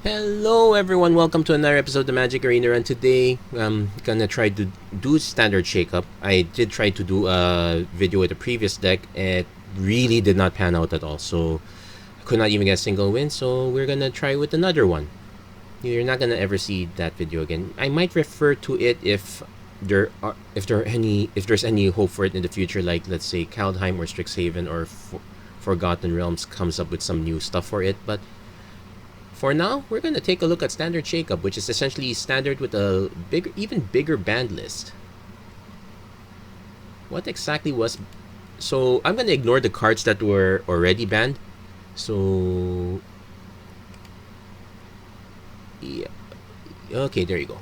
Hello everyone, welcome to another episode of the Magic Arena, and today I'm gonna try to do Standard Shakeup. I did try to do a video with a previous deck. It really did not pan out at all, so I could not even get a single win, so we're gonna try with another one. You're not gonna ever see that video again. I might refer to it if there's any hope for it in the future, like let's say Kaldheim or Strixhaven or Forgotten Realms comes up with some new stuff for it, but for now, we're going to take a look at Standard Shakeup, which is essentially standard with a even bigger band list. What exactly was... So, I'm going to ignore the cards that were already banned. So... Yeah. Okay, there you go.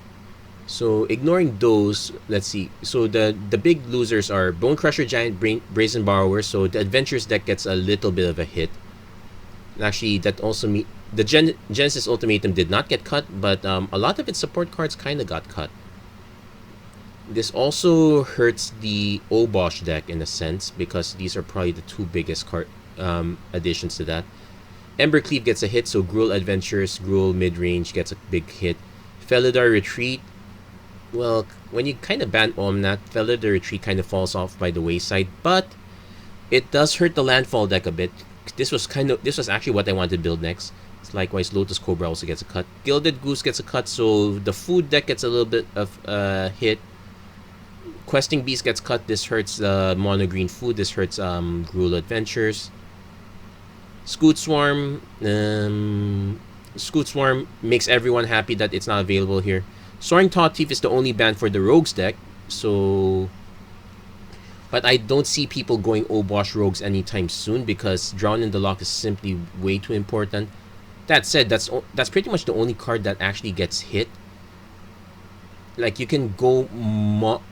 So, ignoring those, let's see. So, the big losers are Bone Crusher, Giant, Brazen Borrower. So, the Adventures deck gets a little bit of a hit. Actually, that also the Genesis Ultimatum did not get cut, but a lot of its support cards kind of got cut. This also hurts the Obosh deck in a sense, because these are probably the two biggest card additions to that. Embercleave gets a hit, so Gruul Adventures, Gruul Midrange gets a big hit. Felidar Retreat, well, when you kind of ban Omnath, Felidar Retreat kind of falls off by the wayside, but it does hurt the landfall deck a bit. This was actually what I wanted to build next. Likewise, Lotus Cobra also gets a cut. Gilded Goose gets a cut, so the food deck gets a little bit of a hit. Questing Beast gets cut. This hurts mono green food. This hurts Gruul Adventures. Scoot Swarm makes everyone happy that it's not available here. Soaring Taw Thief is the only ban for the Rogues deck, so... But I don't see people going Obosh Rogues anytime soon because Drown in the Loch is simply way too important. That said, that's pretty much the only card that actually gets hit. Like you can go mono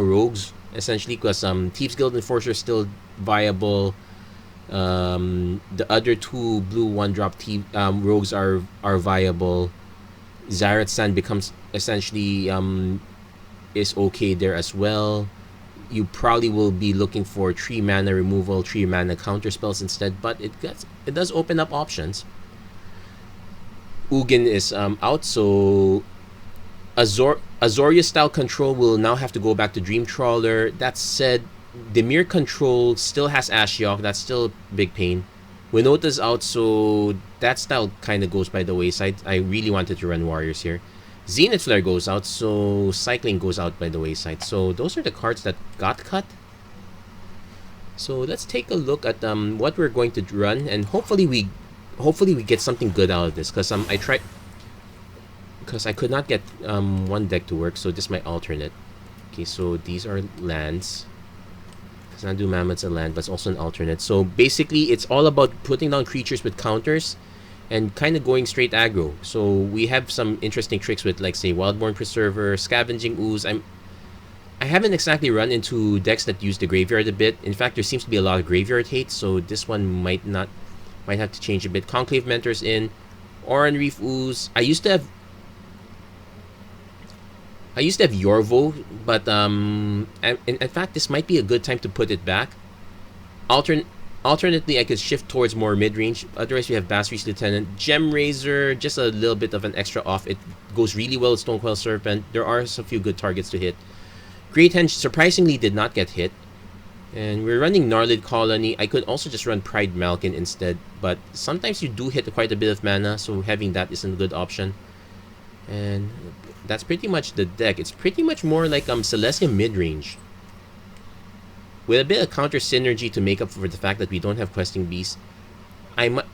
rogues essentially, because Thieves Guild Enforcer is still viable. The other two blue 1-drop rogues are viable. Zyrat Sand becomes essentially is okay there as well. You probably will be looking for 3 mana removal, 3 mana counter spells instead, but it does open up options. Ugin is out, so Azoria style control will now have to go back to Dream Trawler. That said, Dimir control still has Ashiok, that's still a big pain. Winota's out, so that style kind of goes by the wayside. I really wanted to run Warriors here. Zenith Flare goes out, so Cycling goes out by the wayside. So those are the cards that got cut. So let's take a look at what we're going to run, and hopefully we get something good out of this. Because I could not get one deck to work, so this is my alternate. Okay, so these are lands. Xanadu Mammoth's a land, but it's also an alternate. So basically, it's all about putting down creatures with counters and kind of going straight aggro. So we have some interesting tricks with, like, say, Wildborn Preserver, Scavenging Ooze. I haven't exactly run into decks that use the graveyard a bit. In fact, there seems to be a lot of graveyard hate, so this one might have to change a bit. Conclave Mentor's in. Oran Reef Ooze. I used to have Yorvo, but in fact, this might be a good time to put it back. Alternately, I could shift towards more mid-range. Otherwise, we have Basri's Lieutenant. Gem Razor, just a little bit of an extra off. It goes really well with Stonecoil Serpent. There are a few good targets to hit. Great Henge surprisingly did not get hit. And we're running Gnarlid Colony. I could also just run Pride Malkin instead. But sometimes you do hit quite a bit of mana, so having that isn't a good option. And that's pretty much the deck. It's pretty much more like Selesnya mid-range, with a bit of counter synergy to make up for the fact that we don't have Questing Beast.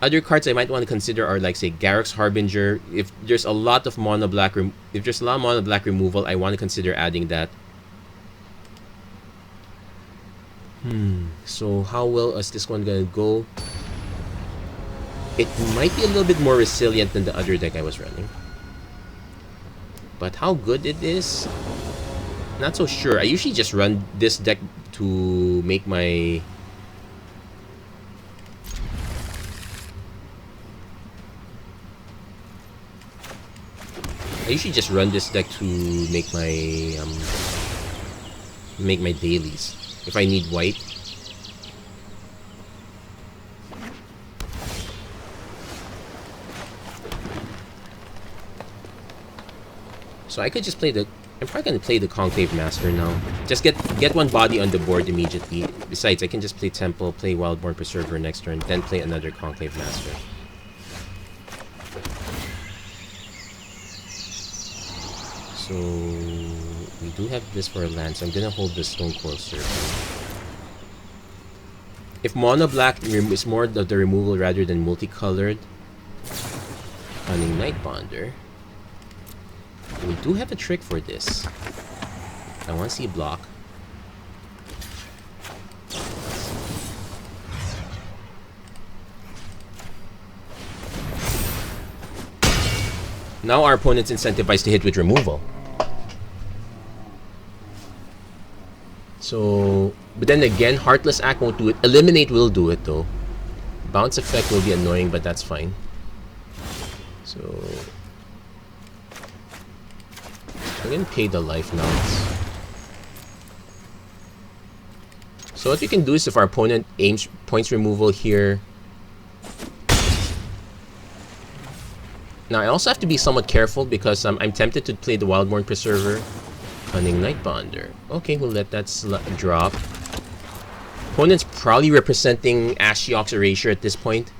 Other cards I might want to consider are, like, say, Garruk's Harbinger. If there's a lot of mono black removal, I want to consider adding that. So how well is this one gonna go? It might be a little bit more resilient than the other deck I was running, but how good it is, not so sure. I usually just run this deck to make my... make my dailies. If I need white, So I could just play the... I'm probably gonna play the Conclave Master now. Just get one body on the board immediately. Besides, I can just play Temple, play Wildborn Preserver next turn, then play another Conclave Master. So we do have this for a land, so I'm gonna hold the Stone Coil Serpent. If mono black is more of the removal rather than multicolored, Cunning Nightbonder. We do have a trick for this. I want to see block. Now our opponent's incentivized to hit with removal. So, but then again, Heartless Act won't do it. Eliminate will do it though. Bounce effect will be annoying, but that's fine. So, I'm gonna pay the life now. So what we can do is if our opponent aims points removal here. Now I also have to be somewhat careful because I'm tempted to play the Wildborn Preserver. Cunning Nightbonder. Okay, we'll let that drop. Opponent's probably representing Ashiok's Erasure at this point.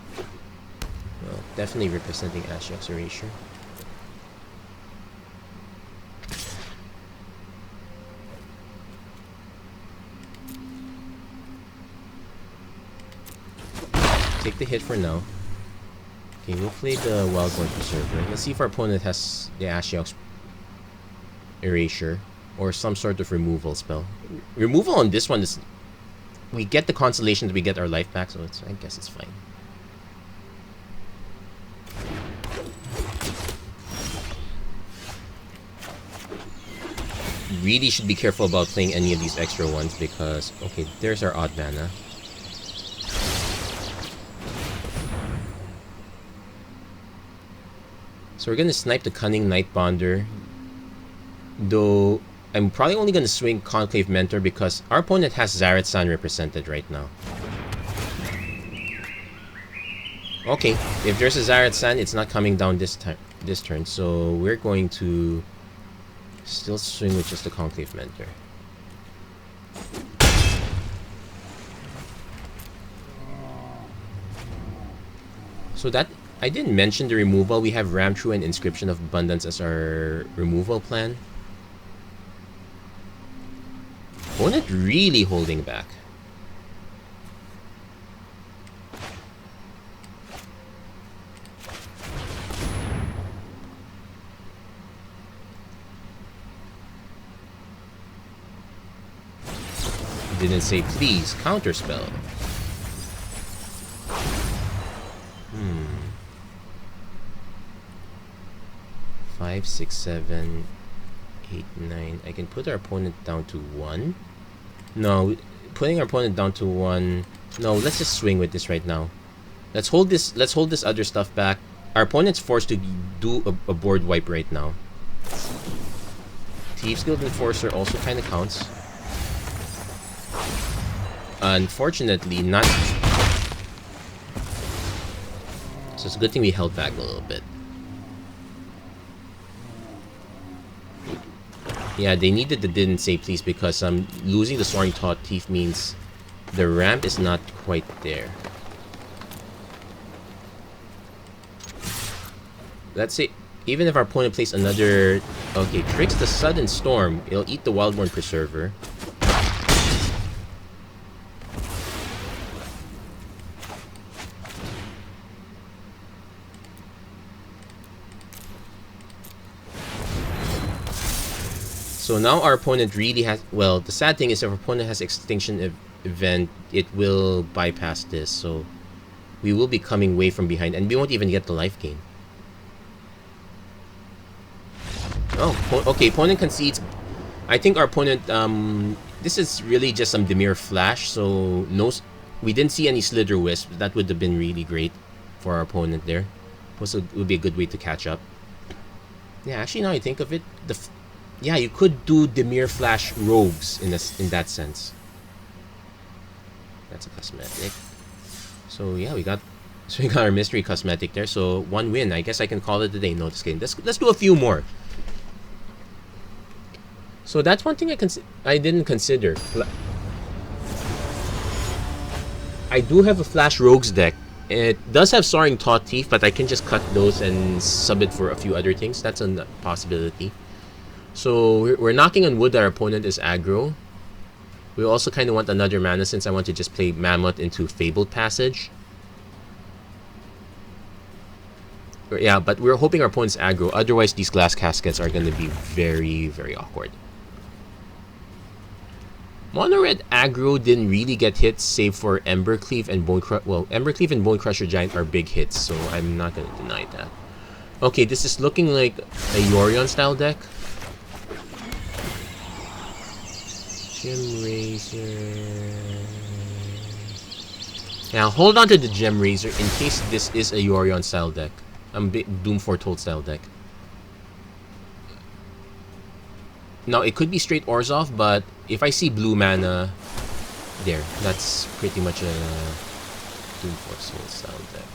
Well, definitely representing Ashiok's Erasure. Take the hit for now. Okay, we'll play the Wildborn Preserver. Let's see if our opponent has the Ashiok's Erasure or some sort of removal spell. Removal on this one is... We get the constellations, we get our life back, so I guess it's fine. Really should be careful about playing any of these extra ones because... Okay, there's our odd mana. So we're gonna snipe the Cunning Nightbonder. Though, I'm probably only gonna swing Conclave Mentor because our opponent has Zaret-san represented right now. Okay, if there's a Zaret-san, it's not coming down this turn. So we're going to still swing with just the Conclave Mentor. So that... I didn't mention the removal. We have Ramtru and Inscription of Abundance as our removal plan. Opponent really holding back. Didn't say please, counterspell. 5, 6, 7, 8, 9. I can put our opponent down to 1. No, putting our opponent down to 1. No, let's just swing with this right now. Let's hold this other stuff back. Our opponent's forced to do a board wipe right now. Thieves Guild Enforcer also kind of counts. Unfortunately, not... So it's a good thing we held back a little bit. Yeah, they needed the didn't say please because losing the Soaring Taught Thief means the ramp is not quite there. Let's say, even if our opponent plays another... Okay, tricks the Sudden Storm. It'll eat the Wildborn Preserver. So now our opponent really has... Well, the sad thing is if our opponent has Extinction Event, it will bypass this. So we will be coming way from behind and we won't even get the life gain. Oh, okay, opponent concedes. I think our opponent... this is really just some Dimir Flash, so no... We didn't see any Slither Wisp. That would have been really great for our opponent there. Also, it would be a good way to catch up. Yeah, actually now I think of it, yeah, you could do Dimir Flash Rogues in that sense. That's a cosmetic. So yeah, we got our mystery cosmetic there. So 1 win. I guess I can call it a day. No, just kidding. Let's do a few more. So that's one thing I didn't consider. I do have a Flash Rogues deck. It does have Soaring Taw Teeth, but I can just cut those and sub it for a few other things. That's a possibility. So we're knocking on wood that our opponent is aggro. We also kind of want another mana since I want to just play Mammoth into Fabled Passage. Yeah, but we're hoping our opponent's aggro. Otherwise, these Glass Caskets are going to be very, very awkward. Mono Red aggro didn't really get hits, save for Embercleave and Bone Crusher. Well, Embercleave and Bone Crusher Giant are big hits, so I'm not going to deny that. Okay, this is looking like a Yorion style deck. Gem Razor. Now, hold on to the Gem Razor in case this is a Yorion style deck. Doom Foretold style deck. Now, it could be straight Orzhov, but if I see blue mana, there, that's pretty much a Doom Foretold style deck.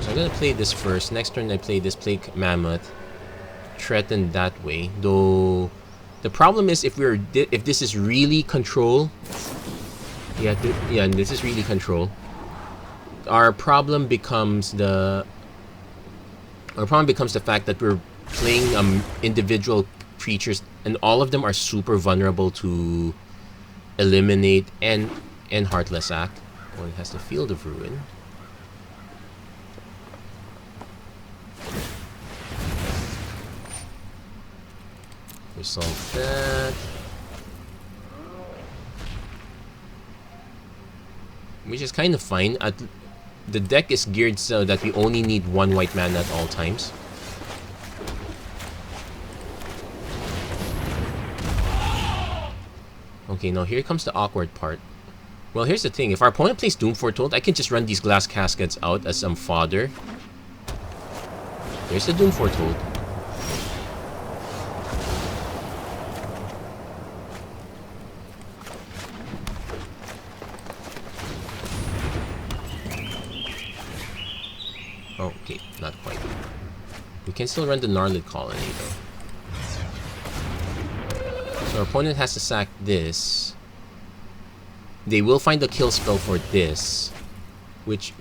So I'm gonna play this first. Next turn I play this, play Mammoth. Threaten that way. Though, the problem is if this is really control. Yeah, this is really control. Our problem becomes the fact that we're playing individual creatures, and all of them are super vulnerable to eliminate and Heartless Act. Well, it has the Field of Ruin. Resolve that. Which is kind of fine. The deck is geared so that we only need one white mana at all times. Okay, now here comes the awkward part. Well, here's the thing. If our opponent plays Doom Foretold, I can just run these Glass Caskets out as some fodder. There's the Doom Foretold. Okay, not quite. We can still run the Gnarlid Colony though. So our opponent has to sack this. They will find a kill spell for this,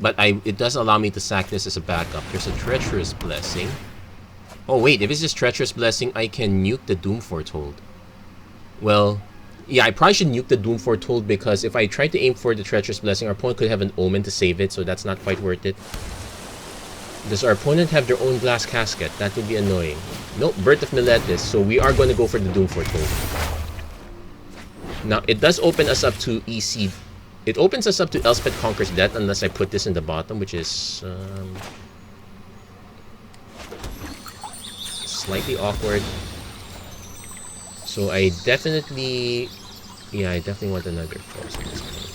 but it does allow me to sack this as a backup. There's a Treacherous Blessing. Oh wait, if it's just Treacherous Blessing, I can nuke the Doom Foretold. Well, yeah, I probably should nuke the Doom Foretold because if I try to aim for the Treacherous Blessing, our opponent could have an Omen to save it, so that's not quite worth it. Does our opponent have their own Glass Casket? That would be annoying. Nope, Birth of Meletis, so we are going to go for the Doom Foretold. Now, it does open us up to EC. It opens us up to Elspeth Conquers Death unless I put this in the bottom, which is slightly awkward. So I definitely want another force at this point.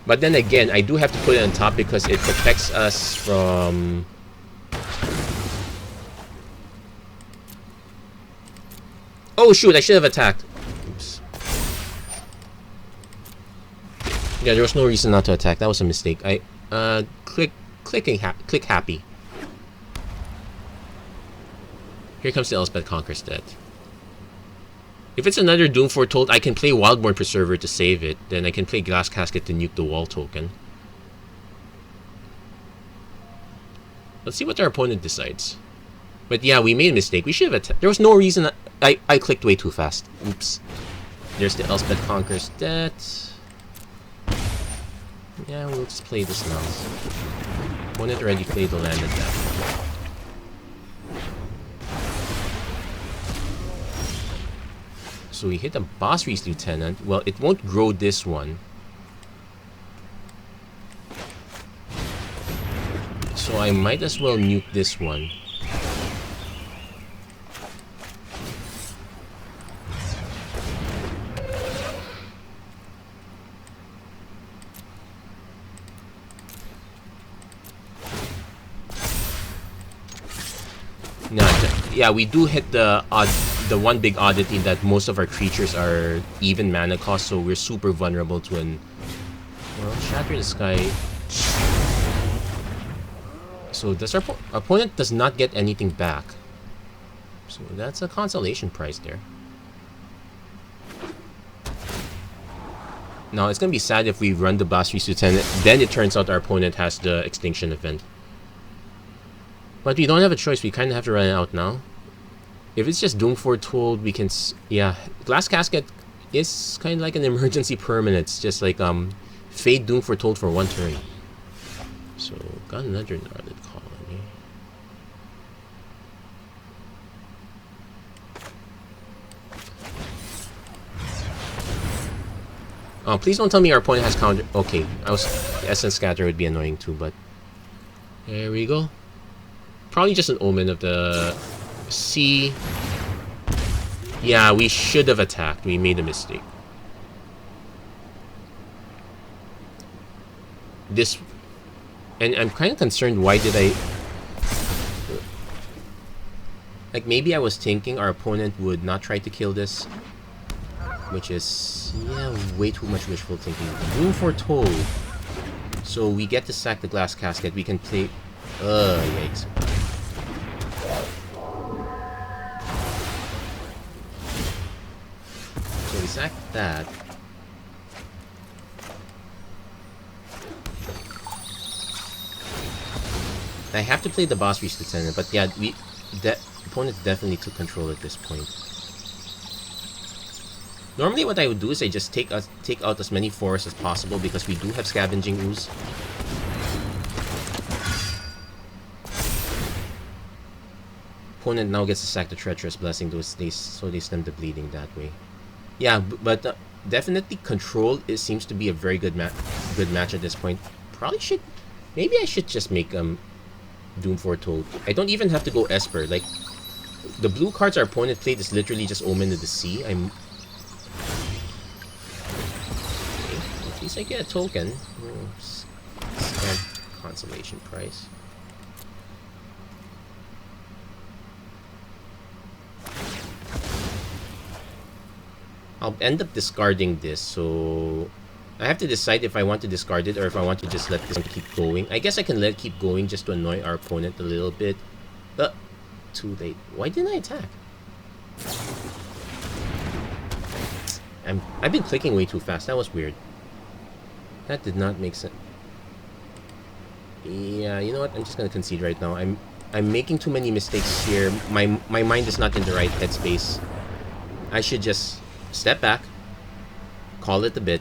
But then again, I do have to put it on top because it protects us from... Oh shoot, I should have attacked. Oops. Yeah, there was no reason not to attack. That was a mistake. I click happy. Here comes the Elspeth Conquers Death. If it's another Doom Foretold, I can play Wildborn Preserver to save it. Then I can play Glass Casket to nuke the wall token. Let's see what our opponent decides. But yeah, we made a mistake. We should have attacked. There was no reason. I clicked way too fast. Oops. There's the Elspeth Conquers Death. Yeah, we'll just play this now. Opponent already played the land at that point. So we hit a Boss Reese Lieutenant. Well, it won't grow this one. So I might as well nuke this one. Yeah, we do hit the one big oddity that most of our creatures are even mana cost, so we're super vulnerable to an Well, Shatter the Sky. So does our opponent does not get anything back. So that's a consolation prize there. Now it's gonna be sad if we run the Blast Beast to 10, then it turns out our opponent has the Extinction event. But we don't have a choice, we kind of have to run it out now. If it's just Doom Foretold, we can... yeah, Glass Casket is kind of like an emergency permanent. It's just like Fade Doom Foretold for 1 turn. So, got another Gnarled Colony. Oh, please don't tell me our opponent has counter... okay, Essence Scatter would be annoying too, but... there we go. Probably just an Omen of the... sea. Yeah, we should have attacked. We made a mistake. This... and I'm kind of concerned, why did I... like, maybe I was thinking our opponent would not try to kill this. Which is... yeah, way too much wishful thinking. Doom Foretold. So we get to sack the Glass Casket. We can play... yikes. So we sack that. I have to play the Boss Beast Lieutenant, but yeah, the opponent definitely took control at this point. Normally what I would do is I just take out as many forests as possible because we do have Scavenging Ooze. Opponent now gets to sack the Treacherous Blessing, so they stem the bleeding that way. Yeah, but definitely Control seems to be a very good match at this point. Probably should... maybe I should just make Doom Foretold. I don't even have to go Esper. Like, the blue cards our opponent played is literally just Omen of the Sea. Okay, at least I get a token. Scant consolation prize. I'll end up discarding this, so I have to decide if I want to discard it or if I want to just let this one keep going. I guess I can let it keep going just to annoy our opponent a little bit. Too late. Why didn't I attack? I've been clicking way too fast. That was weird. That did not make sense. Yeah, you know what? I'm just gonna concede right now. I'm making too many mistakes here. My mind is not in the right headspace. I should just step back, call it a bit,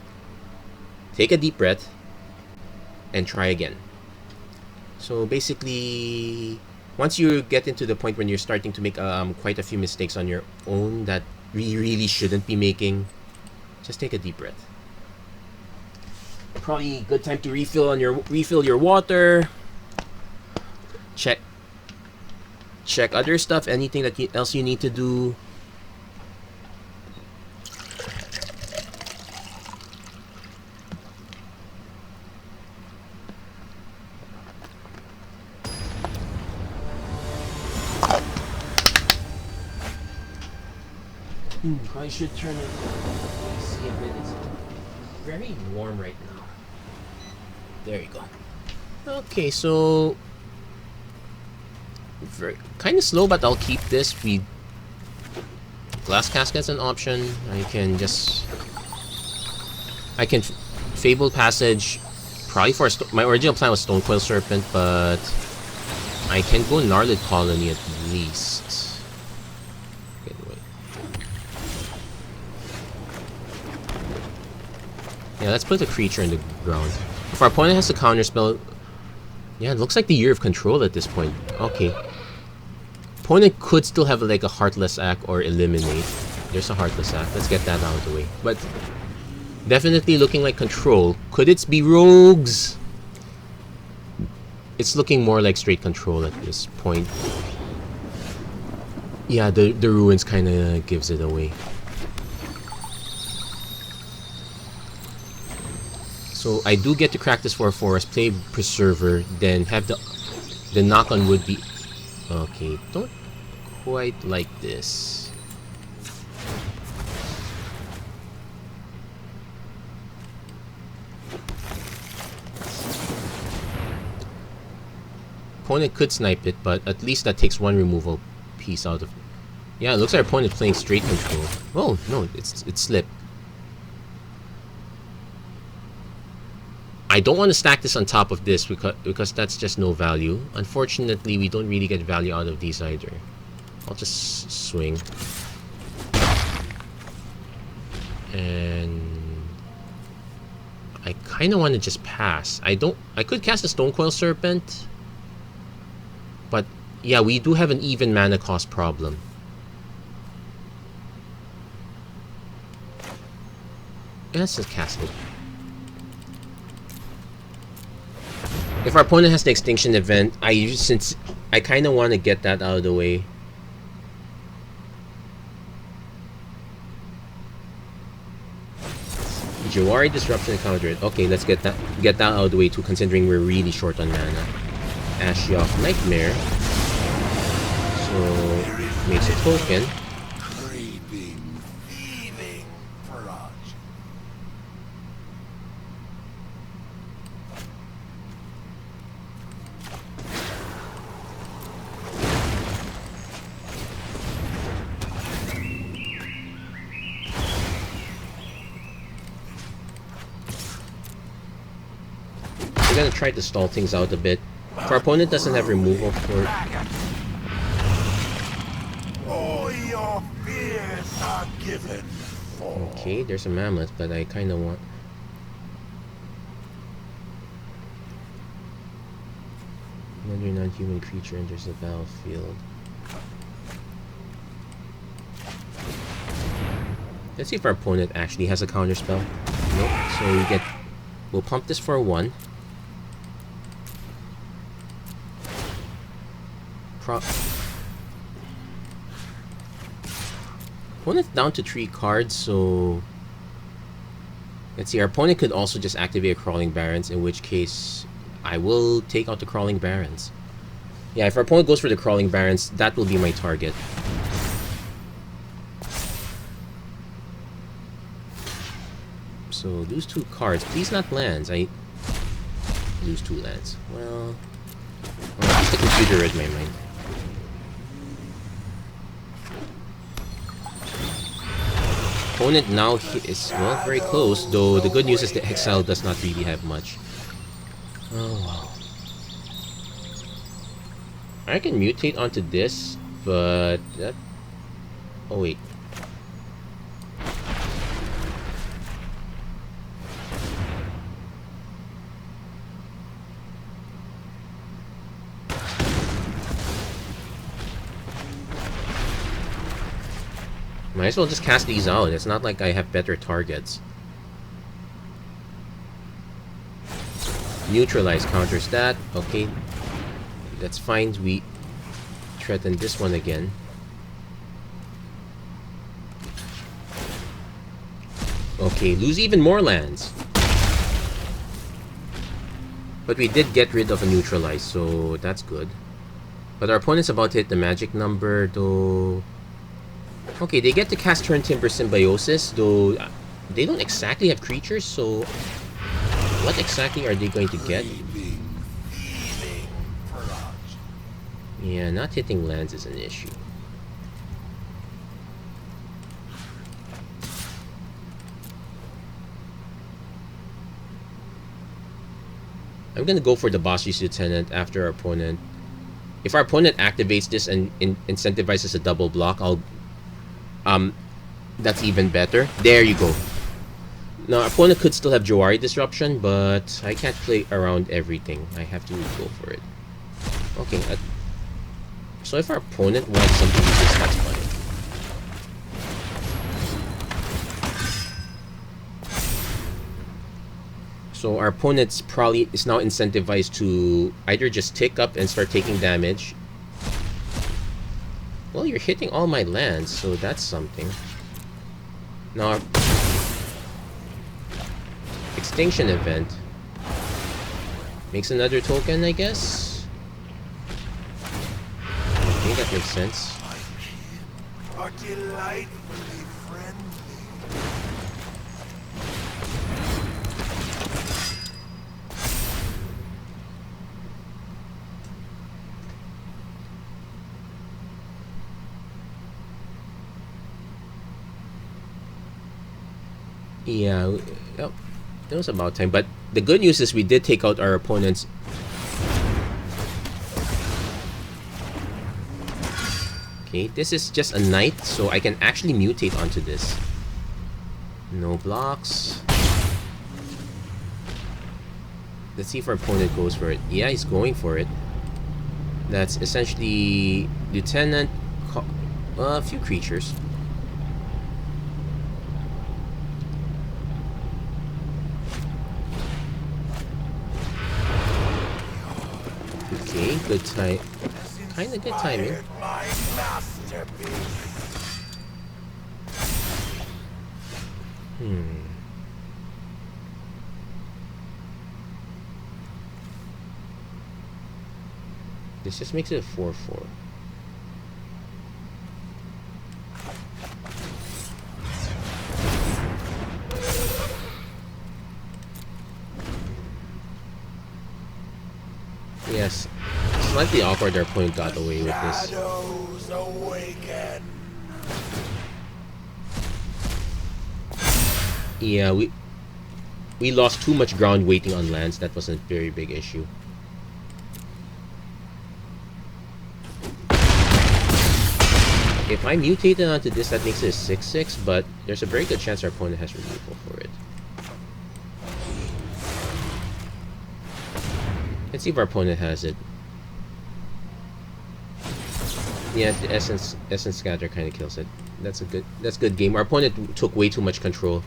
take a deep breath, and try again. So basically, once you get into the point when you're starting to make quite a few mistakes on your own that we really shouldn't be making, just take a deep breath. Probably a good time to refill your water. Check other stuff, anything else you need to do. Probably should turn it AC a bit. It's very warm right now. There you go. Okay, so kind of slow, but I'll keep this. Glass Casket's an option. I can Fable Passage. Probably for my original plan was Stonecoil Serpent, but I can go Gnarled Colony at least. Yeah, let's put the creature in the ground. If our opponent has a counterspell... yeah, it looks like the Year of Control at this point. Okay. Opponent could still have like a Heartless Act or Eliminate. There's a Heartless Act. Let's get that out of the way. But definitely looking like Control. Could it be Rogues? It's looking more like straight Control at this point. Yeah, the Ruins kind of gives it away. So I do get to crack this for a forest, play Preserver, then have the knock-on would be... okay, don't quite like this. opponent could snipe it, but at least that takes one removal piece out of... Yeah, it looks like our opponent playing straight control. Oh, no, it's slipped. I don't want to stack this on top of this because that's just no value. Unfortunately, we don't really get value out of these either. I'll just swing. And I kind of want to just pass. I could cast a Stonecoil Serpent, but yeah, we do have an even mana cost problem. Let's just cast it. If our opponent has the Extinction Event, since I kind of want to get that out of the way. Jawari Disruption and counter it. Okay, let's get that out of the way too, considering we're really short on mana. Ashiok Nightmare. So makes a token. We're gonna try to stall things out a bit. If our opponent doesn't have removal for... Okay, there's a mammoth, but I kinda want... Another non-human creature enters the battlefield. Let's see if our opponent actually has a counterspell. Nope, so we get... We'll pump this for 1. Opponent's down to 3 cards, so... Let's see, our opponent could also just activate a Crawling Barrens, in which case I will take out the Crawling Barrens. Yeah, if our opponent goes for the Crawling Barrens, that will be my target. So, lose 2 cards. Please not lands. I lose 2 lands. Well, at least the computer read my mind. Opponent now is, well, very close, though the good news is the exile does not really have much. Oh, wow. I can mutate onto this, but that... Oh, wait. Might as well just cast these out. It's not like I have better targets. Neutralize counters that. Okay. That's fine. We threaten this one again. Okay, lose even more lands. But we did get rid of a neutralize, so that's good. But our opponent's about to hit the magic number, though... Okay, they get to cast Turn Timber Symbiosis, though they don't exactly have creatures, so what exactly are they going to get? Yeah, not hitting lands is an issue. I'm gonna go for the Boss Chief's Lieutenant after our opponent. If our opponent activates this and incentivizes a double block, that's even better. There you go. Now, our opponent could still have Jawari Disruption, but I can't play around everything. I have to go for it. Okay, so if our opponent wants something like this, that's fine. So our opponent's probably is now incentivized to either just tick up and start taking damage. Well, you're hitting all my lands, so that's something. Now, Extinction Event makes another token, I guess. Okay, that makes sense. Are delightfully friendly. Yeah, well, it was about time. But the good news is we did take out our opponent's. Okay, this is just a knight, so I can actually mutate onto this. No blocks. Let's see if our opponent goes for it. Yeah, he's going for it. That's essentially Lieutenant, a few creatures. Okay, good time. Kind of good timing. My masterpiece. This just makes it a 4/4. Yes, slightly awkward our opponent got away with this. Shadows awaken. Yeah, we lost too much ground waiting on lands. That was a very big issue. If I mutated onto this, that makes it a 6/6, but there's a very good chance our opponent has removal for it. Let's see if our opponent has it. Yeah, the essence scatter kind of kills it. That's good game. Our opponent took way too much control.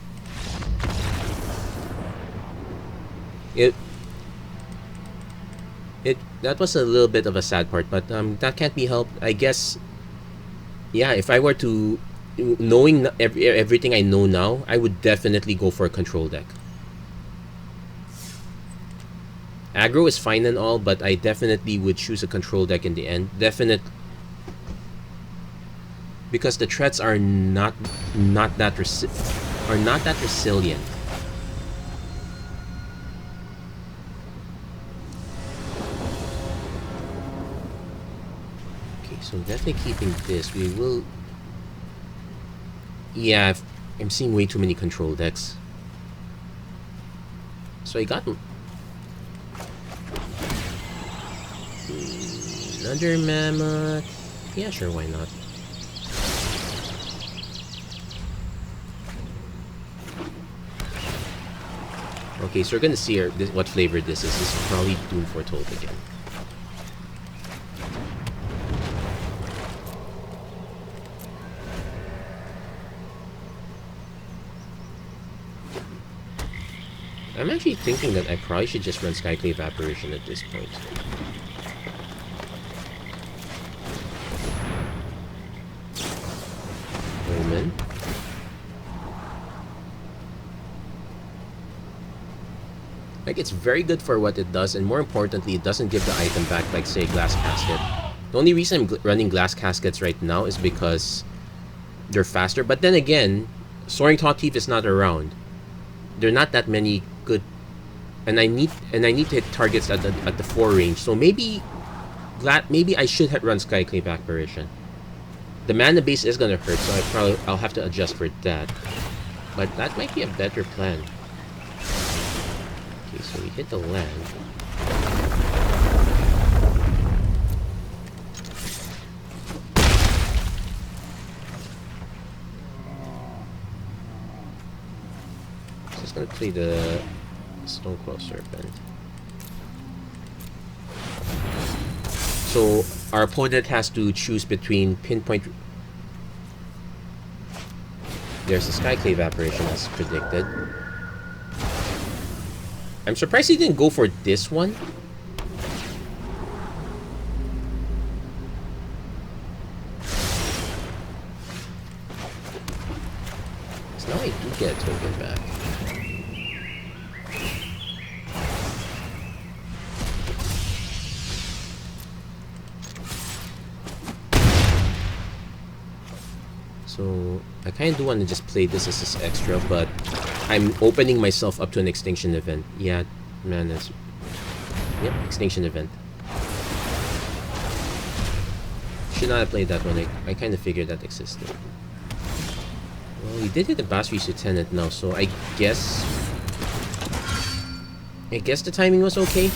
That was a little bit of a sad part, but that can't be helped. I guess. Yeah, if I were to, knowing everything I know now, I would definitely go for a control deck. Aggro is fine and all, but I definitely would choose a control deck in the end. Because the threats are not that resilient. So definitely keeping this. We will. Yeah, I'm seeing way too many control decks. So I got another mammoth. Yeah, sure, why not? Okay, so we're gonna see what flavor this is. This is probably Doom Foretold again. I'm actually thinking that I probably should just run Skyclave Apparition at this point. Omen. Like, it's very good for what it does, and more importantly, it doesn't give the item back like, say, Glass Casket. The only reason I'm running Glass Caskets right now is because they're faster, but then again, Soaring Tall Thief is not around. There are not that many good, and I need to hit targets at the 4 range. So maybe I should run Skyclave Apparition. The mana base is gonna hurt, so I'll have to adjust for that. But that might be a better plan. Okay, so we hit the land. Just gonna play the Stoneclaw Serpent. So our opponent has to choose between Pinpoint. There's a Skyclave Apparition as predicted. I'm surprised he didn't go for this one. So now I do get a token back. So I kind of do want to just play this as this extra, but I'm opening myself up to an Extinction Event. Yeah, man, that's... Yep, Extinction Event. Should not have played that one. I kind of figured that existed. Well, we did hit the Basri's Lieutenant now, so I guess the timing was okay.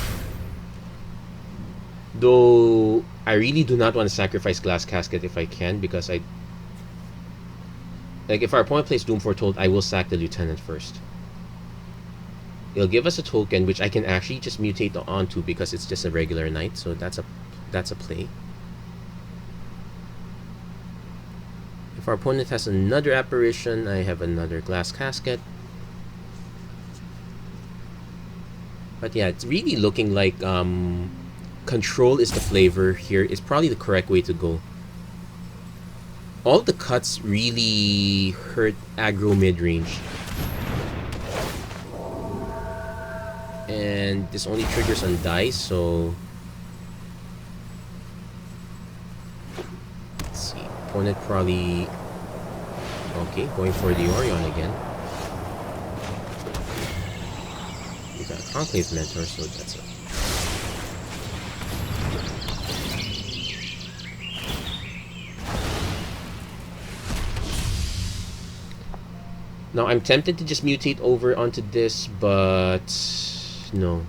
Though I really do not want to sacrifice Glass Casket if I can, because if our opponent plays Doom Foretold, I will sack the Lieutenant first. It'll give us a token which I can actually just mutate onto because it's just a regular knight, so that's a play. If our opponent has another apparition, I have another Glass Casket. But yeah, it's really looking like control is the flavor here. It's probably the correct way to go. All the cuts really hurt aggro mid-range. And this only triggers on dice, so... Let's see. Opponent probably... Okay, going for the Orion again. We got a Conclave Mentor, so that's it. Now, I'm tempted to just mutate over onto this, but... no.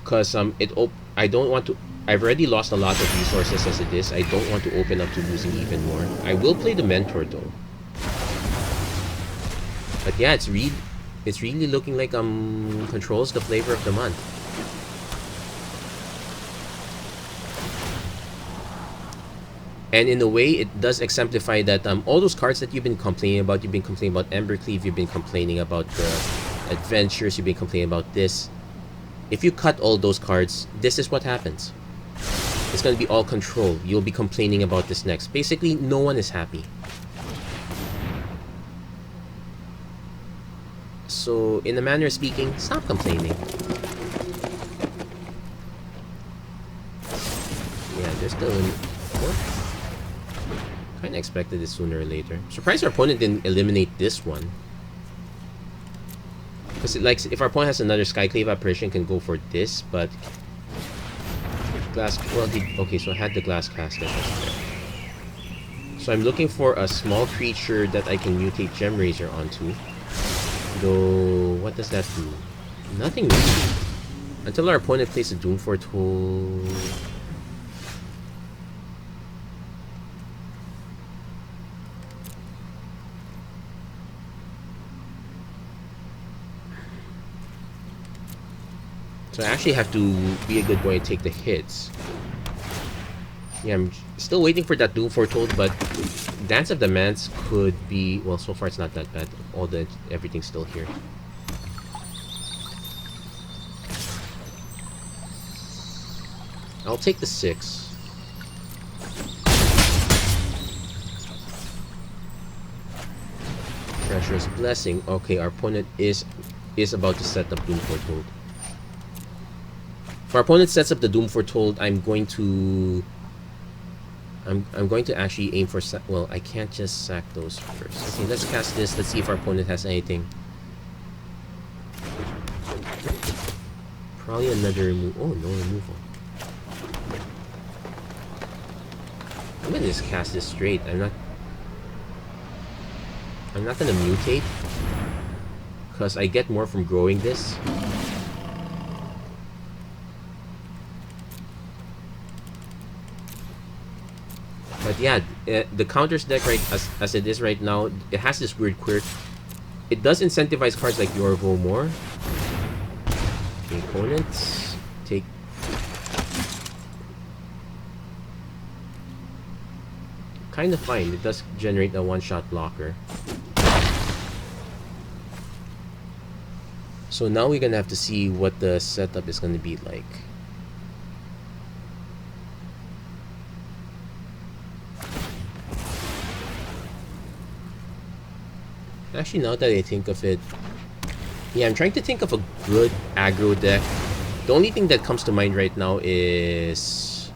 Because I don't want to... I've already lost a lot of resources as it is. I don't want to open up to losing even more. I will play the Mentor though. But yeah, it's really looking like controls the flavor of the month. And in a way, it does exemplify that all those cards that you've been complaining about Embercleave, you've been complaining about the Adventures, you've been complaining about this. If you cut all those cards, this is what happens. It's going to be all control. You'll be complaining about this next. Basically, no one is happy. So, in a manner of speaking, stop complaining. Yeah, they're still in... Kinda expected it sooner or later. Surprised our opponent didn't eliminate this one. Because if our opponent has another Skyclave apparition, can go for this, but Glass... Well, okay, so I had the Glass Casket. So I'm looking for a small creature that I can mutate Gem Razor onto. Though, what does that do? Nothing really. Until our opponent plays a Doom Foretold... So I actually have to be a good boy and take the hits. Yeah, I'm still waiting for that Doom Foretold, but Dance of the Mance could be... Well, so far it's not that bad. Everything's still here. I'll take the 6. Treacherous Blessing. Okay, our opponent is about to set up Doom Foretold. If our opponent sets up the Doom Foretold, I'm going to actually aim for... Well, I can't just sack those first. Okay, let's cast this. Let's see if our opponent has anything. Probably another remove. Oh, no removal. I'm gonna just cast this straight. I'm not gonna mutate, because I get more from growing this. But yeah, the counters deck as it is right now, it has this weird quirk. It does incentivize cards like Yorvo more. Okay, opponents take... Kind of fine. It does generate a one-shot blocker. So now we're gonna have to see what the setup is gonna be like. Actually, now that I think of it, yeah, I'm trying to think of a good aggro deck. The only thing that comes to mind right now is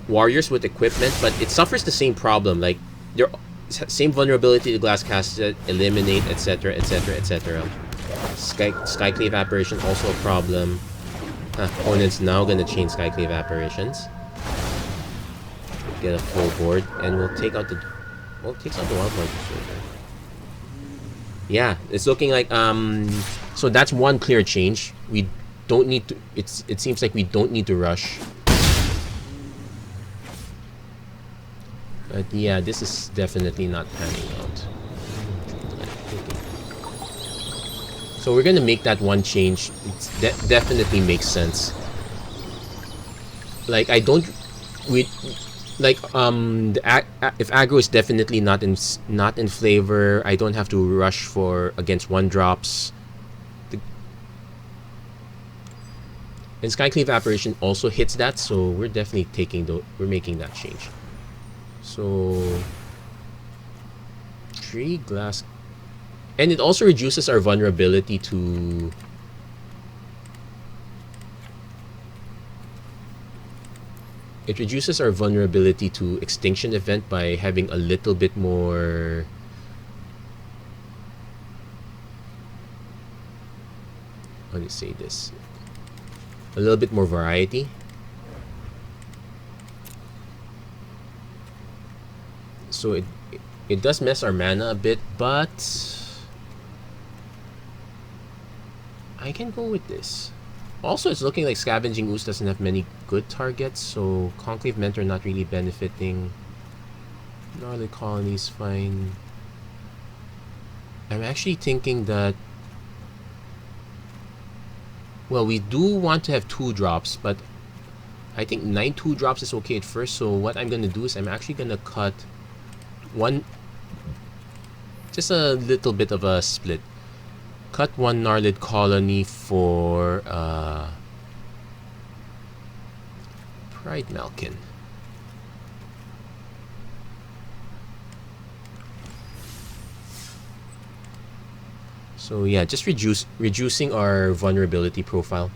Warriors with equipment, but it suffers the same problem. Like, they're same vulnerability to Glass Casket, Eliminate, etc., etc., etc. Skyclave Apparition also a problem. Opponent's now gonna chain Skyclave Apparitions. Get a full board, and we'll take out the... Well, it takes out the Wildborn Preserver. Yeah, it's looking like... So that's one clear change. We don't need to... It seems like we don't need to rush. But yeah, this is definitely not panning out. So we're gonna make that one change. It definitely makes sense. Like I don't, if aggro is definitely not in flavor, I don't have to rush for against 1-drops. And Skyclave Apparition also hits that, so we're definitely we're making that change. So 3 glass. And it also reduces our vulnerability to... It reduces our vulnerability to Extinction Event by having a little bit more... How do you say this? A little bit more variety. So it does mess our mana a bit, but... I can go with this. Also, it's looking like Scavenging Ooze doesn't have many good targets, so Conclave Mentor not really benefiting. Gnarly Colony's fine. I'm actually thinking that... Well, we do want to have 2-drops, but I think 9 2-drops is okay at first, so what I'm going to do is I'm actually going to cut one... Just a little bit of a split. Cut 1 Gnarlid Colony for Pride Malkin. So yeah, just reducing our vulnerability profile.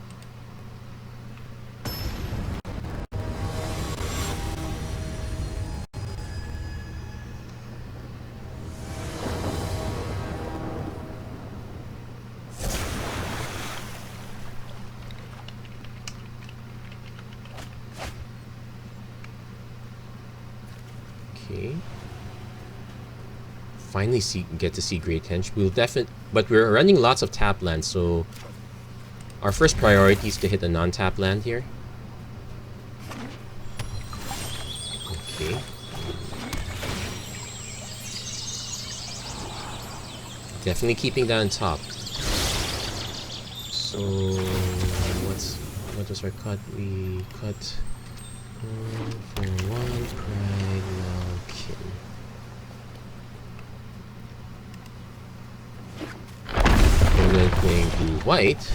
Finally get to see Great Henge. But we're running lots of tap lands, so our first priority is to hit a non-tap land here. Okay. Definitely keeping that on top. So what was our cut? We cut for 1 Pride Malkin. And then playing blue-white.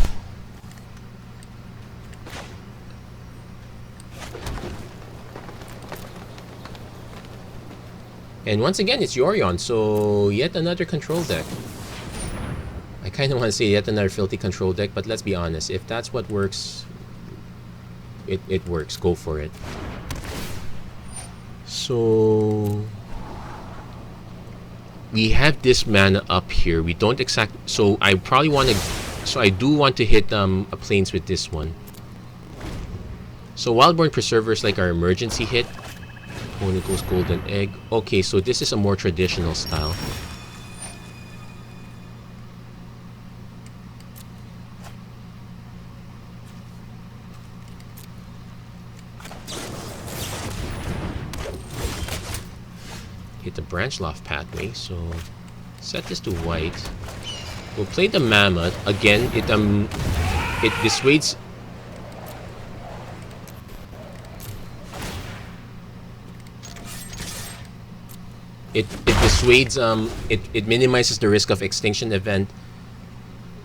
And once again, it's Yorion, so yet another control deck. I kind of want to say yet another filthy control deck, but let's be honest. If that's what works, it works. Go for it. So... we have this mana up here. We don't so I probably want to... So I do want to hit a Plains with this one. So Wildborn Preserver is like our emergency hit. Opponent goes Golden Egg. Okay, so this is a more traditional style. Hit the Branch Loft pathway, so set this to white. We'll play the Mammoth. Again, it dissuades... It dissuades, it minimizes the risk of Extinction Event.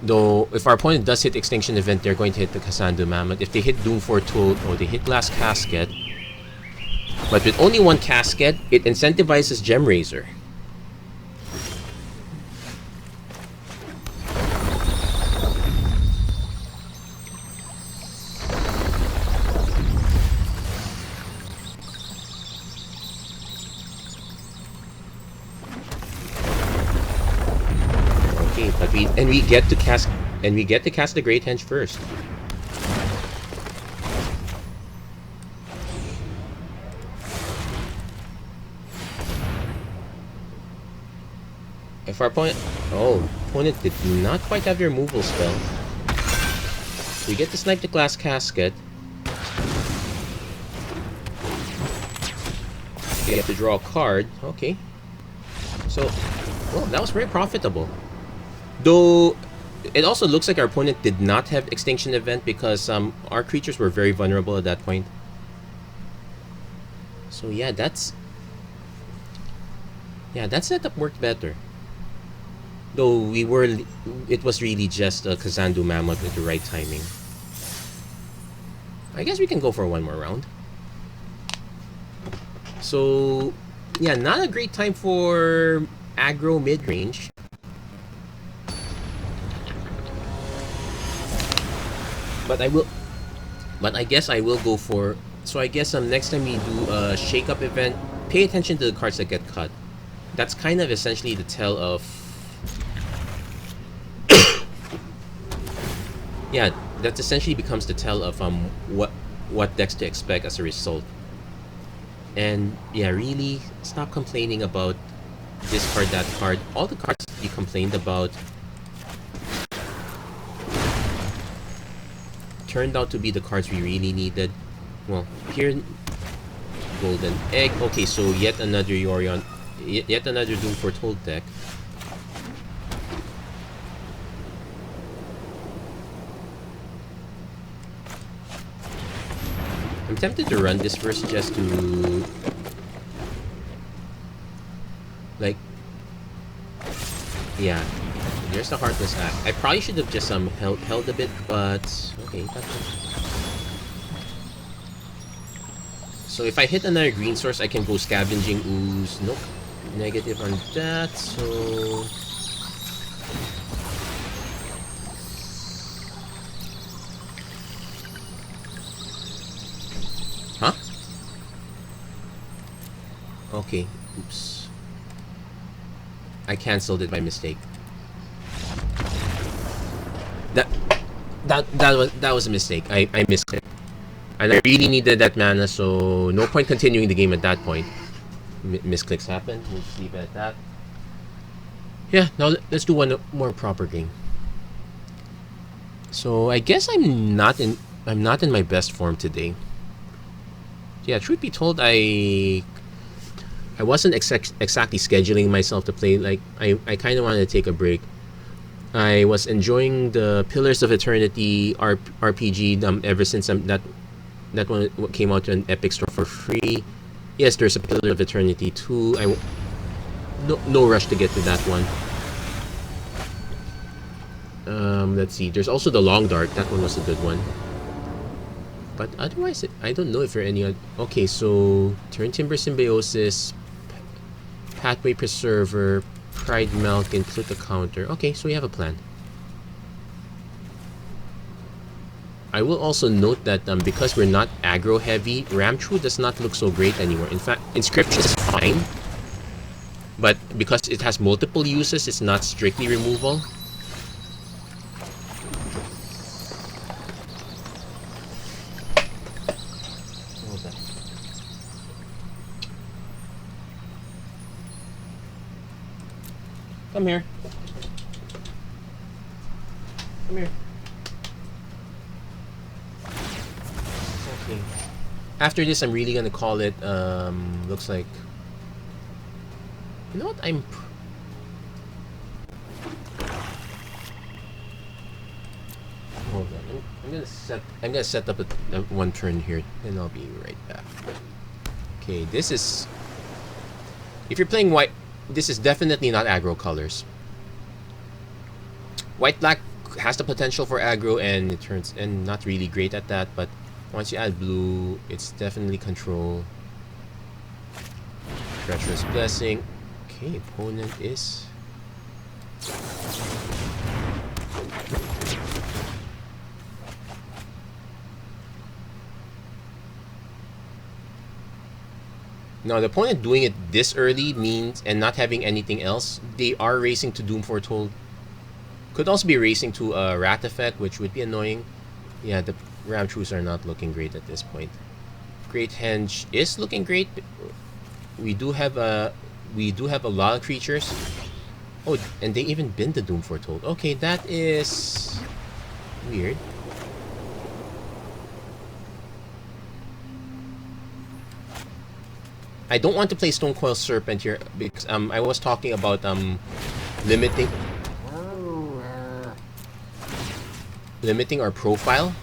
Though, if our opponent does hit Extinction Event, they're going to hit the Kassandu Mammoth. If they hit Doom Foretold or they hit Glass Casket, but with only one casket, it incentivizes Gem Razor. Okay, but we get to cast the Great Henge first. If our opponent... Oh, opponent did not quite have their removal spell. We get to snipe the glass casket. We have to draw a card. Okay. So, well, that was very profitable. Though, it also looks like our opponent did not have Extinction Event because our creatures were very vulnerable at that point. So yeah, that's... Yeah, that setup worked better. Though we were... It was really just a Kazandu Mammoth with the right timing. I guess we can go for one more round. So... Yeah, not a great time for aggro mid-range. But I guess I will go for... So I guess next time we do a Shakeup event, pay attention to the cards that get cut. That's kind of essentially the tell of... Yeah, that essentially becomes the tell of what decks to expect as a result. And yeah, really, stop complaining about this card, that card. All the cards you complained about turned out to be the cards we really needed. Well, here, Golden Egg. Okay, so yet another Yorion, yet another Doom Foretold deck. I'm tempted to run this first just to... Like... Yeah. There's the Heartless Act. I probably should have just held a bit, but... Okay, that's fine. So if I hit another green source, I can go Scavenging Ooze. Nope. Negative on that, so... Huh? Okay. Oops. I cancelled it by mistake. That was a mistake. I missed it. And I really needed that mana, so no point continuing the game at that point. Misclicks happen. We'll just leave it at that. Yeah, now let's do one more proper game. So I guess I'm not in my best form today. Yeah, truth be told, I wasn't exactly scheduling myself to play. Like I kind of wanted to take a break. I was enjoying the Pillars of Eternity RPG ever since that one came out on Epic Store for free. Yes, there's a Pillar of Eternity 2. No rush to get to that one. Let's see. There's also the Long Dark. That one was a good one. But otherwise, I don't know if there are any other... Okay, so... Turn Timber Symbiosis, Pathway Preserver, Pride Milk, and Pluto Counter. Okay, so we have a plan. I will also note that because we're not aggro heavy, Ramtru does not look so great anymore. In fact, Inscription is fine. But because it has multiple uses, it's not strictly removal. Come here. Come here. Okay. After this, I'm really gonna call it, looks like... You know what, I'm hold on. I'm gonna set up a one turn here, and I'll be right back. Okay, this is... If you're playing white... This is definitely not aggro colors. White-black has the potential for aggro, and it turns and not really great at that. But once you add blue, it's definitely control. Treacherous Blessing. Okay, opponent is. Now, the opponent doing it this early means, and not having anything else, they are racing to Doom Foretold. Could also be racing to a Rat Effect, which would be annoying. Yeah, the Ramtrus are not looking great at this point. Great Henge is looking great. We do have a lot of creatures. Oh, and they even bin the Doom Foretold. Okay, that is weird. I don't want to play Stonecoil Serpent here because I was talking about limiting our profile.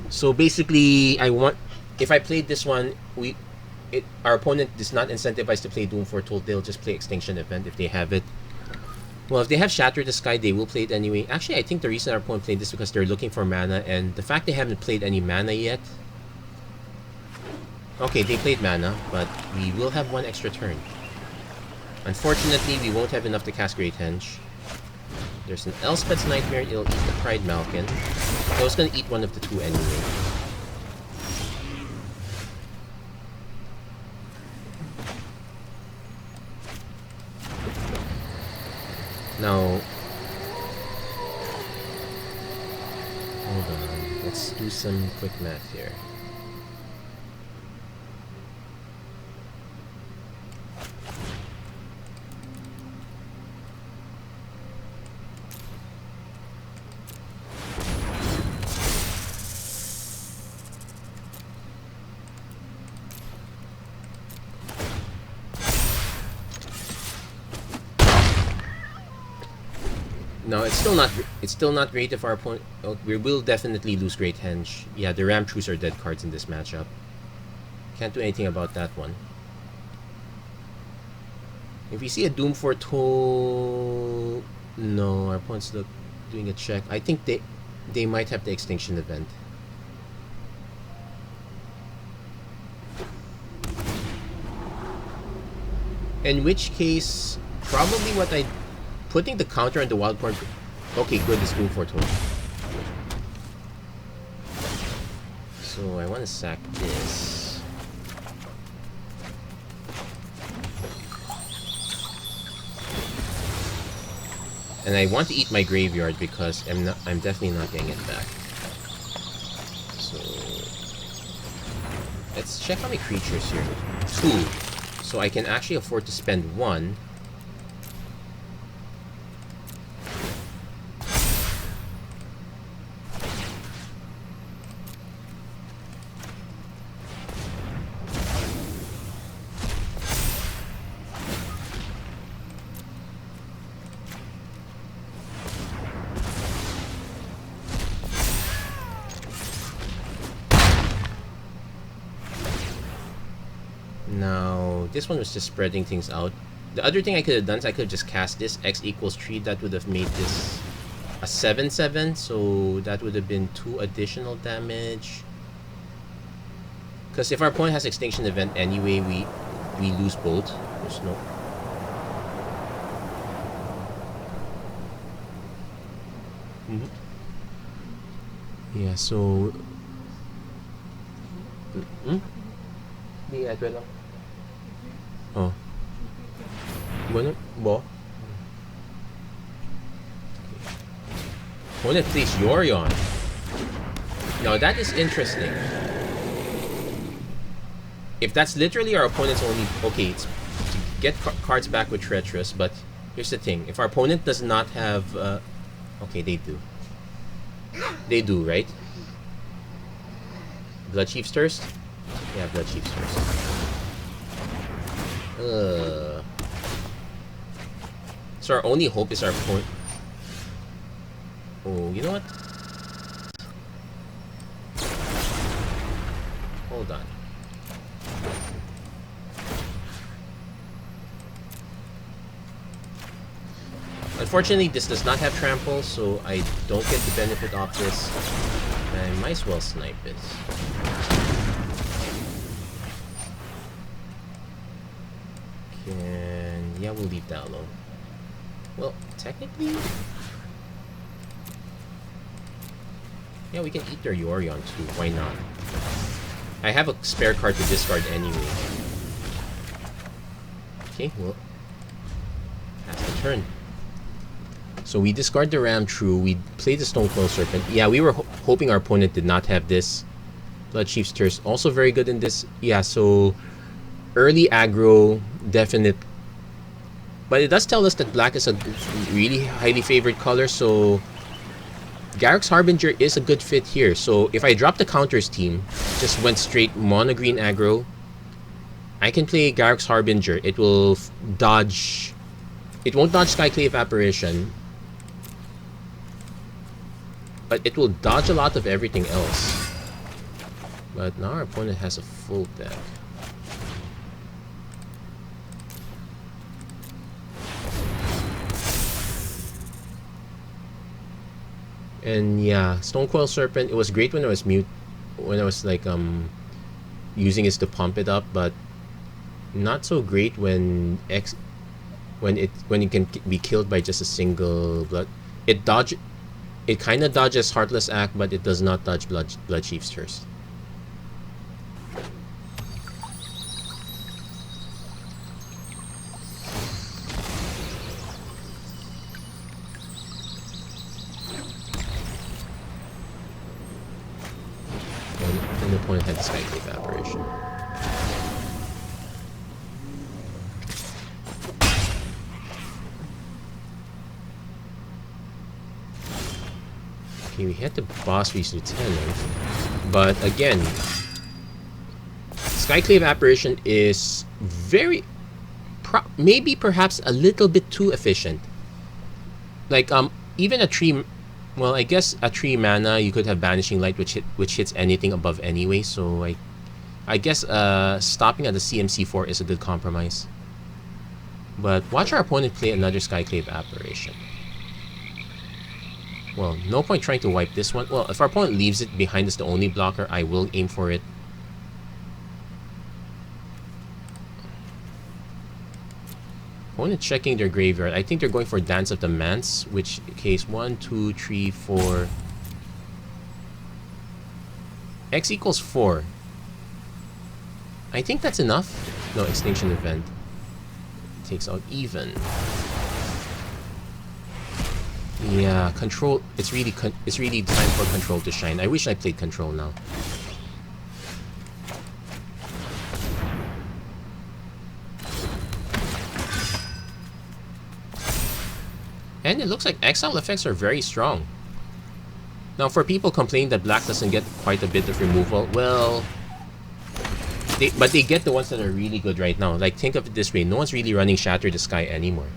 So basically, if I played this one, our opponent is not incentivized to play Doom Foretold. They'll just play Extinction Event if they have it. Well, if they have Shatter the Sky, they will play it anyway. Actually, I think the reason our opponent played this is because they're looking for mana, and the fact they haven't played any mana yet. Okay, they played mana, but we will have one extra turn. Unfortunately, we won't have enough to cast Great Henge. There's an Elspeth's Nightmare, it'll eat the Pride Malkin. I was gonna eat one of the two anyway. Now, hold on, let's do some quick math here. No, it's still not great if our opponent. Oh, we will definitely lose Great Henge. Yeah, the Ram Trues are dead cards in this matchup. Can't do anything about that one. If we see a Doom Foretold, no, our opponent's doing a check. I think they might have the Extinction Event. In which case, probably putting the counter on the wild card. Okay, good, it's Doom Foretold. So I want to sack this. And I want to eat my graveyard because I'm definitely not getting it back. So let's check how many creatures here. 2. So I can actually afford to spend 1. Now, this one was just spreading things out. The other thing I could have done is I could have just cast this X equals 3. That would have made this a 7/7. So that would have been 2 additional damage. Because if our opponent has Extinction Event anyway, we lose both. There's no... Yeah, so... Oh. Bueno, bo. Opponent plays Yorion. Now that is interesting. If that's literally our opponent's only... Okay, it's to get cards back with Treacherous, but here's the thing. If our opponent does not have... okay, they do. They do, right? Blood Chief's Thirst? Yeah, Blood Chief's Thirst. So our only hope is our opponent... Oh, you know what? Hold on. Unfortunately, this does not have trample, so I don't get the benefit of this. I might as well snipe it. Yeah, we'll leave that alone. Well, technically... Yeah, we can eat their Yorion too. Why not? I have a spare card to discard anyway. Okay, well... That's the turn. So we discard the Ram True, we play the Stonecoil Serpent. Yeah, we were hoping our opponent did not have this. Blood Chief's Thirst also very good in this. Yeah, so early aggro, definite. But it does tell us that black is a really highly favored color, so Garruk's Harbinger is a good fit here. So if I drop the counters team, just went straight mono green aggro, I can play Garruk's Harbinger. It will dodge. It won't dodge Skyclave Apparition, but it will dodge a lot of everything else. But now our opponent has a full deck. And yeah, Stonecoil Serpent, it was great when I was like using it to pump it up, but not so great when it can be killed by just a single blood. It kind of dodges Heartless Act, but it does not dodge Blood Chief's Thirst. And the opponent had the Skyclave Apparition. Okay, we hit the Boss Beast Lieutenant, but again, Skyclave Apparition is maybe perhaps a little bit too efficient. Like even a 3, well, I guess a 3 mana you could have Banishing Light, which hits anything above anyway. So I guess stopping at the CMC4 is a good compromise. But watch our opponent play another Skyclave Apparition. Well, no point trying to wipe this one. Well, if our opponent leaves it behind as the only blocker, I will aim for it. Opponent checking their graveyard. I think they're going for Dance of the Manse, which case 1, 2, 3, 4. X equals 4. I think that's enough. No, Extinction Event. Takes out even. Yeah, control. It's really time for control to shine. I wish I played control now. And it looks like exile effects are very strong. Now, for people complaining that black doesn't get quite a bit of removal, well, but they get the ones that are really good right now. Like, think of it this way: no one's really running Shatter the Sky anymore.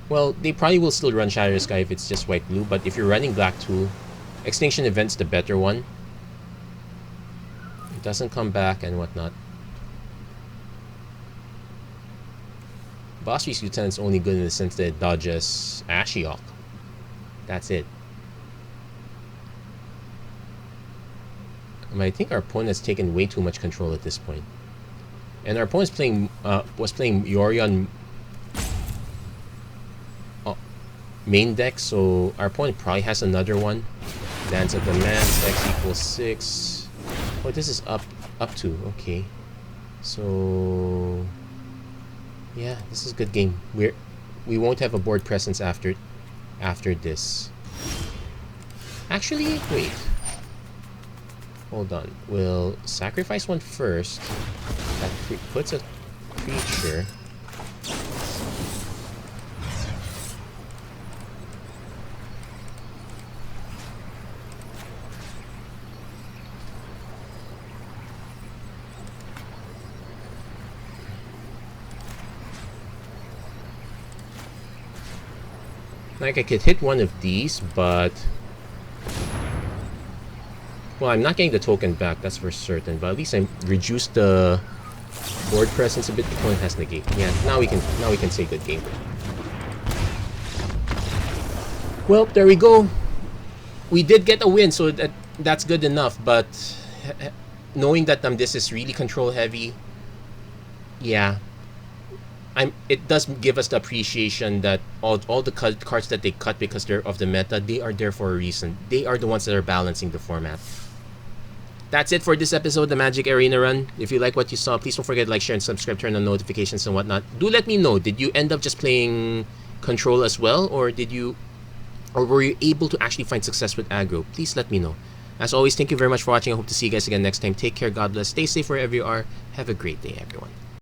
Well, they probably will still run Shatter the Sky if it's just white-blue, but if you're running black too, Extinction Event's the better one. It doesn't come back and whatnot. Boss Beast Lieutenant's only good in the sense that it dodges Ashiok. That's it. I think our opponent has taken way too much control at this point. And our opponent's was playing Yorion main deck, so our opponent probably has another one. Dance of the Manse, X equals 6. Oh, this is up to, okay. So yeah, this is a good game. We won't have a board presence after this. Actually, wait. Hold on. We'll sacrifice one first. That puts a creature. Like, I could hit one of these, but well, I'm not getting the token back, that's for certain, but at least I reduced the board presence a bit. The opponent has negate. Yeah, now we can say good game. Well, there we go. We did get a win, so that's good enough, but knowing that this is really control heavy, yeah. It does give us the appreciation that all the cards that they cut because they're of the meta, they are there for a reason. They are the ones that are balancing the format. That's it for this episode of the Magic Arena Run. If you like what you saw, please don't forget to like, share, and subscribe, turn on notifications and whatnot. Do let me know, did you end up just playing Control as well, or did you or were you able to actually find success with aggro? Please let me know. As always, thank you very much for watching. I hope to see you guys again next time. Take care, God bless, stay safe wherever you are. Have a great day, everyone.